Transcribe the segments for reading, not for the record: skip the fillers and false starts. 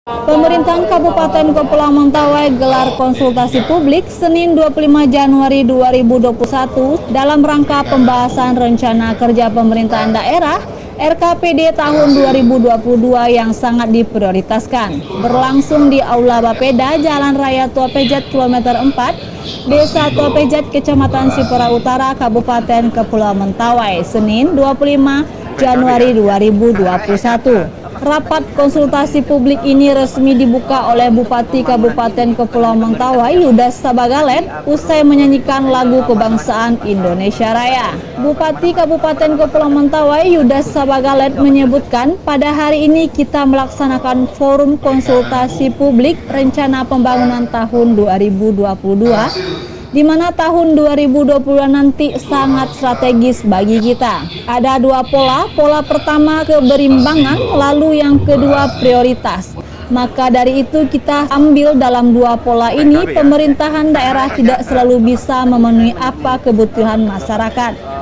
Pemerintahan Kabupaten Kepulauan Mentawai gelar konsultasi publik Senin 25 Januari 2021 dalam rangka pembahasan rencana kerja pemerintahan daerah RKPD tahun 2022 yang sangat diprioritaskan. Berlangsung di Aula Bapeda, Jalan Raya Tuapejat Kilometer 4, Desa Tuapejat, Kecamatan Sipora Utara, Kabupaten Kepulauan Mentawai, Senin 25 Januari 2021. Rapat konsultasi publik ini resmi dibuka oleh Bupati Kabupaten Kepulauan Mentawai Yudas Sabagalet usai menyanyikan lagu kebangsaan Indonesia Raya. Bupati Kabupaten Kepulauan Mentawai Yudas Sabagalet menyebutkan pada hari ini kita melaksanakan forum konsultasi publik rencana pembangunan tahun 2022 di mana tahun 2020 nanti sangat strategis bagi kita. Ada dua pola, pola pertama keberimbangan, lalu yang kedua prioritas. Maka dari itu kita ambil dalam dua pola ini, pemerintahan daerah tidak selalu bisa memenuhi apa kebutuhan masyarakat.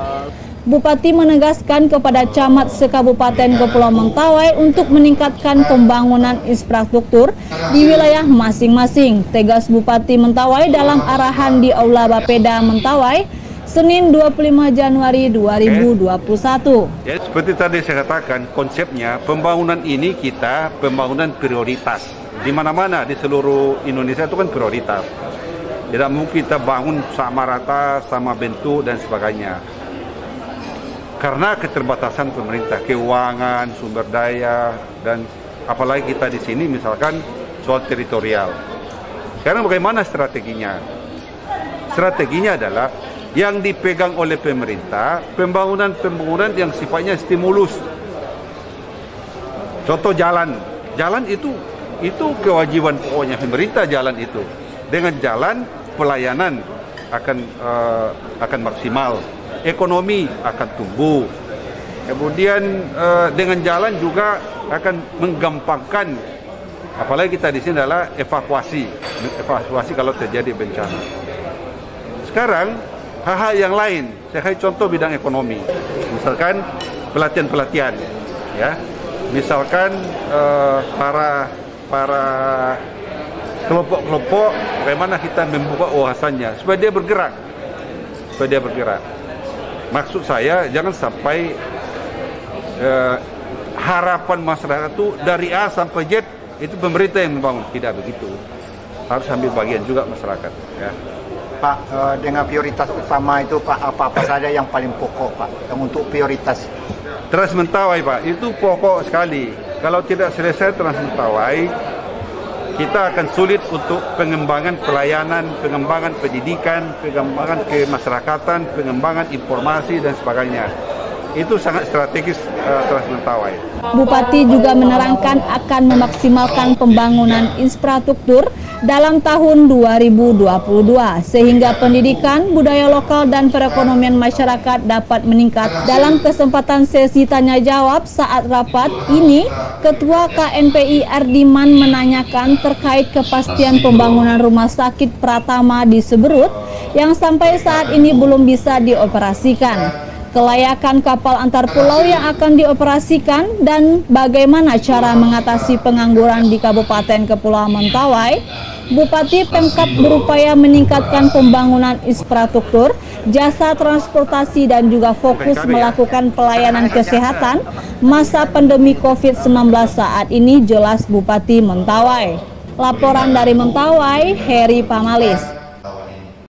Bupati menegaskan kepada camat se-Kabupaten Kepulauan Mentawai untuk meningkatkan pembangunan infrastruktur di wilayah masing-masing. Tegas Bupati Mentawai dalam arahan di Aula Bapeda Mentawai, Senin 25 Januari 2021. Ya, seperti tadi saya katakan, konsepnya pembangunan ini kita pembangunan prioritas. Di mana-mana di seluruh Indonesia itu kan prioritas. Tidak mungkin kita bangun sama rata, sama bentuk dan sebagainya. Karena keterbatasan pemerintah, keuangan, sumber daya, dan apalagi kita di sini misalkan soal teritorial. Sekarang bagaimana strateginya? Strateginya adalah yang dipegang oleh pemerintah, pembangunan yang sifatnya stimulus. Contoh jalan. Jalan itu kewajiban pokoknya pemerintah, jalan itu. Dengan jalan pelayanan akan maksimal. Ekonomi akan tumbuh. Kemudian dengan jalan juga akan menggampangkan, apalagi kita di sini adalah evakuasi kalau terjadi bencana. Sekarang hal-hal yang lain, saya kasih contoh bidang ekonomi. Misalkan pelatihan, ya. Misalkan para kelompok-kelompok, bagaimana kita membuka wawasannya supaya dia bergerak. Maksud saya jangan sampai harapan masyarakat itu dari A sampai Z itu pemerintah yang membangun, tidak begitu. Harus ambil bagian juga masyarakat. Ya. Pak, dengan prioritas utama itu Pak, apa saja yang paling pokok Pak, yang untuk prioritas? Trans Mentawai Pak, itu pokok sekali. Kalau tidak selesai Trans Mentawai, kita akan sulit untuk pengembangan pelayanan, pengembangan pendidikan, pengembangan kemasyarakatan, pengembangan informasi dan sebagainya. Itu sangat strategis Trans Mentawai. Bupati juga menerangkan akan memaksimalkan pembangunan infrastruktur dalam tahun 2022 sehingga pendidikan, budaya lokal dan perekonomian masyarakat dapat meningkat. Dalam kesempatan sesi tanya jawab saat rapat ini, Ketua KNPI Ardiman menanyakan terkait kepastian pembangunan rumah sakit Pratama di Seberut yang sampai saat ini belum bisa dioperasikan. Kelayakan kapal antar pulau yang akan dioperasikan dan bagaimana cara mengatasi pengangguran di Kabupaten Kepulauan Mentawai. Bupati Pemkab berupaya meningkatkan pembangunan infrastruktur, jasa transportasi dan juga fokus melakukan pelayanan kesehatan masa pandemi COVID-19 saat ini, jelas Bupati Mentawai. Laporan dari Mentawai, Heri Pamalis.